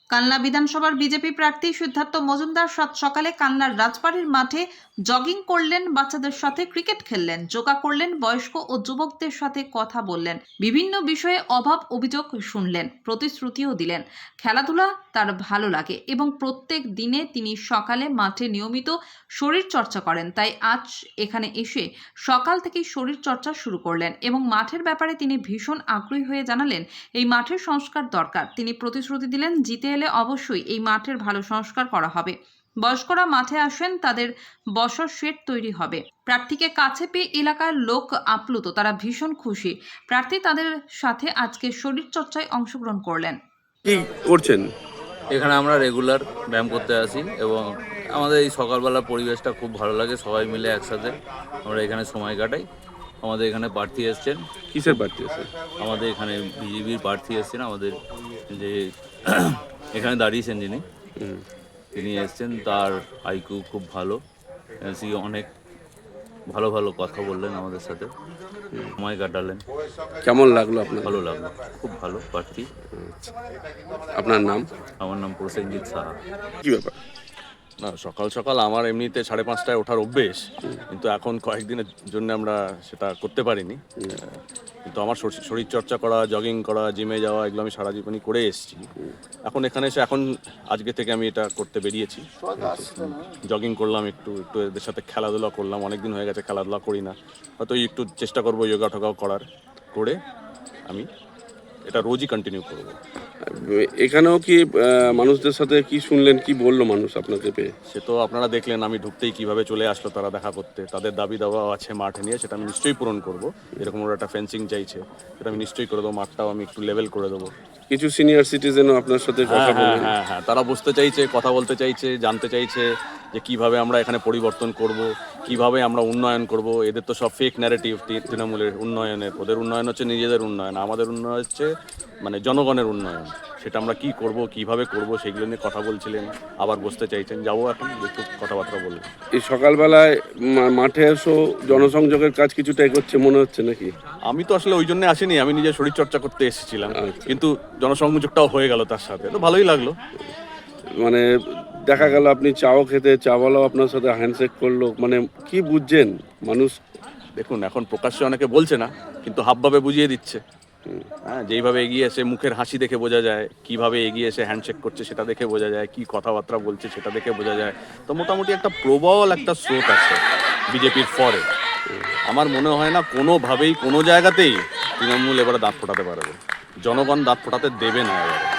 কালনা বিধানসভার বিজেপি প্রার্থী সিদ্ধার্থ মজুমদার সাত সকালে কালনার রাজবাড়ির মাঠে জগিং করলেন, বাচ্চাদের সাথে ক্রিকেট খেললেন, যোগা করলেন, বয়স্ক ও যুবকদের সাথে কথা বললেন, বিভিন্ন বিষয়ে অভাব অভিযোগ শুনলেন, প্রতিশ্রুতিও দিলেন। খেলাধুলা তার ভালো লাগে এবং প্রত্যেক দিনে তিনি সকালে মাঠে নিয়মিত শরীর চর্চা করেন। তাই আজ এখানে এসে সকাল থেকেই শরীর চর্চা শুরু করলেন এবং মাঠের ব্যাপারে তিনি ভীষণ আগ্রহী হয়ে জানালেন এই মাঠের সংস্কার দরকার। তিনি প্রতিশ্রুতি দিলেন, জিতে এলে অবশ্যই এই মাঠের ভালো সংস্কার করা হবে। বয়স্করা মাঠে আসেন, তাদের বসার শেড তৈরি হবে। প্রার্থীকে কাছে পেয়ে এলাকার লোক আপ্লুত, তারা ভীষণ খুশি। প্রার্থী তাদের সাথে আজকে শরীর চর্চায় অংশগ্রহণ করলেন। কি করছেন এখানে? আমরা রেগুলার ব্যায়াম করতে আসি এবং আমাদের এই সকালবেলার পরিবেশটা খুব ভালো লাগে। সবাই মিলে একসাথে আমরা এখানে সময় কাটাই। আমাদের এখানে প্রার্থী এসছেন। কিসের প্রার্থী আছেন? আমাদের এখানে বিজেপির প্রার্থী এসছেন। আমাদের যে এখানে দাঁড়িয়েছেন তিনি এসছেন। তার আইকিউ খুব ভালো। অনেক ভালো ভালো কথা বললেন আমাদের সাথে, সময় কাটালেন। কেমন লাগলো আপনার? ভালো লাগলো, খুব ভালো প্রার্থী। আপনার নাম? আমার নাম প্রসেনজিৎ সাহা। কি ব্যাপার? না, সকাল সকাল আমার এমনিতে 5:30টায় ওঠার অভ্যেস, কিন্তু এখন কয়েকদিনের জন্য আমরা সেটা করতে পারিনি। কিন্তু আমার শরীর চর্চা করা, জগিং করা, জিমে যাওয়া, এগুলো আমি সারা জীবনই করে এসেছি। এখন এখানে এসে আজকে থেকে আমি এটা করতে বেরিয়েছি। জগিং করলাম, একটু এদের সাথে খেলাধুলা করলাম। অনেকদিন হয়ে গেছে খেলাধুলা করি না, হয়তো একটু চেষ্টা করবো যোগা টোগাও করে আমি এটা রোজই কন্টিনিউ করবো। এখানেও কি মানুষদের সাথে কি শুনলেন, কি বললো মানুষ আপনাকে পেয়ে? সে তো আপনারা দেখলেন, আমি ঢুকতেই কিভাবে চলে আসলো তারা দেখা করতে। তাদের দাবি দাওয়া আছে মাঠে নিয়ে, সেটা আমি নিশ্চয়ই পূরণ করবো। এরকম ওরা একটা ফেন্সিং চাইছে, সেটা আমি নিশ্চয়ই করে দেবো। মাঠটাও আমি একটু লেভেল করে দেবো। কিছু সিনিয়র সিটিজেনও আপনার সাথে কথা বললেন? হ্যাঁ, তারা বুঝতে চাইছে, কথা বলতে চাইছে, জানতে চাইছে যে কিভাবে আমরা এখানে পরিবর্তন করব, কিভাবে আমরা উন্নয়ন করব। এদের তো সব ফেক ন্যারেটিভ তৃণমূলের উন্নয়নের। ওদের উন্নয়ন হচ্ছে নিজেদের উন্নয়ন, আমাদের উন্নয়ন হচ্ছে মানে জনগণের উন্নয়ন। সেটা আমরা কি করব, কিভাবে করব, সেগুলো নিয়ে কথা বলছিলেন। আবার বসতে চাইছেন, যাবো এখন একটু কথাবার্তা বলবো। এই সকালবেলায় মাঠে এসো জনসংযোগের কাজ কিছুটা এগোচ্ছে মনে হচ্ছে নাকি? আমি তো আসলে ওই জন্য আসিনি, আমি নিজে শরীর চর্চা করতে এসেছিলাম। কিন্তু জনসংযোগটাও হয়ে গেল তার সাথে, তো ভালোই লাগলো। মানে দেখা গেল আপনি চাও খেতে, চাওয়ালাও আপনার সাথে হ্যান্ডশেক করলো, মানে কি বুঝছেন মানুষ? দেখুন, এখন প্রকাশ্যে অনেকে বলছে না, কিন্তু হাবভাবে বুঝিয়ে দিচ্ছে। হ্যাঁ, যেইভাবে এগিয়ে এসে মুখের হাসি দেখে বোঝা যায়, কিভাবে এগিয়ে এসে হ্যান্ডশেক করছে সেটা দেখে বোঝা যায়, কি কথাবার্তা বলছে সেটা দেখে বোঝা যায়। তো মোটামুটি একটা প্রবল একটা স্রোত আছে বিজেপির ফরে। আমার মনে হয় না কোনোভাবেই কোনো জায়গাতেই তৃণমূল এবারে দাঁত ফোটাতে পারবে। জনগণ দাঁত ফোটাতে দেবে না এবারে।